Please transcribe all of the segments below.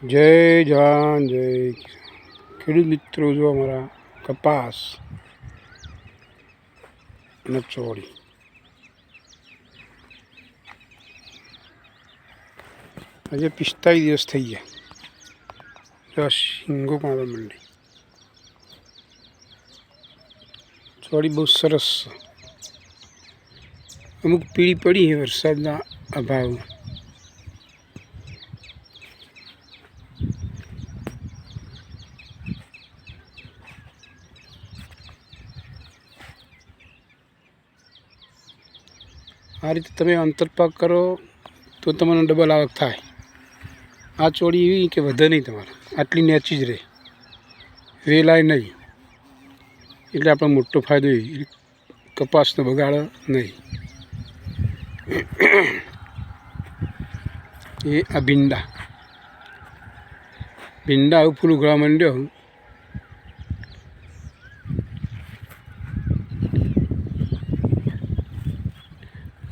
जय जवान जय किसान। खेडूत मित्रों, जो हमारा कपास અને ચોળી આજે 45 દિવસ થઈ ગયા. બસ શીંગો પણ આવે મંડી. ચોળી બહુ સરસ છે. અમુક પીળી પડી છે વરસાદના અભાવ. આ રીતે તમે અંતરપાક કરો તો તમને ડબલ આવક થાય. આ ચોળી એવી કે વધે નહીં, તમારે આટલી નેચી જ રહે, વેલાય નહીં. એટલે આપણે મોટો ફાયદો કપાસનો બગાડો નહીં. એ આ ભીંડા આવું ફૂલ ઉઘાડવા માંડ્યો.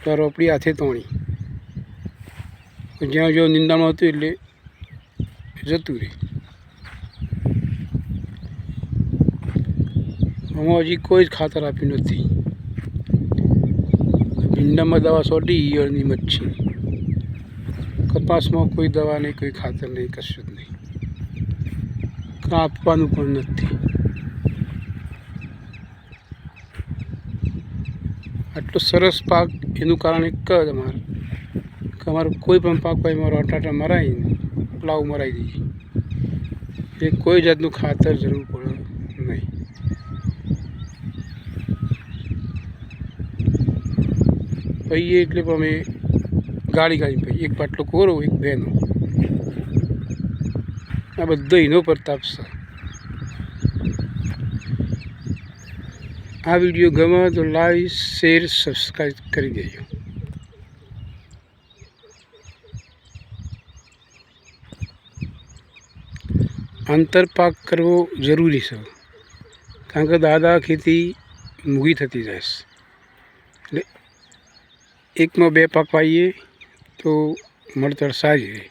તો રોપડી હાથે તોણી જ્યાં જો નિંદામાં હતું એટલે જતું રહે. આમાં હજી કોઈ જ ખાતર આપ્યું નથી. ભીંડામાં દવા છોડી ઈયળની મચ્છી. કપાસમાં કોઈ દવા નહીં, કોઈ ખાતર નહીં, કશું જ નહીં. આપવાનું પણ નથી. આટલો સરસ પાક એનું કારણ એક જ અમારે કોઈ પણ પાક હોય એમાં રોટાટા મરાવીને પ્લાવ મરાવી દઈએ. એ કોઈ જાતનું ખાતર જરૂર પડે નહીં. પહીએ એટલે પણ અમે ગાળી પહીએ. એક બાટલો કોરો, એક બેનો. આ બધો એનો પ્રતાપ છે. આ વિડીયો ગમે તો લાઈક, શેર, સબસ્ક્રાઈબ કરી દેજો. આંતરપાક કરવો જરૂરી છે, કારણ કે દાદા ખેતી મૂગી થતી જાય છે. એટલે એકમાં બે પાક વાવીએ તો મળતર સારી રહે.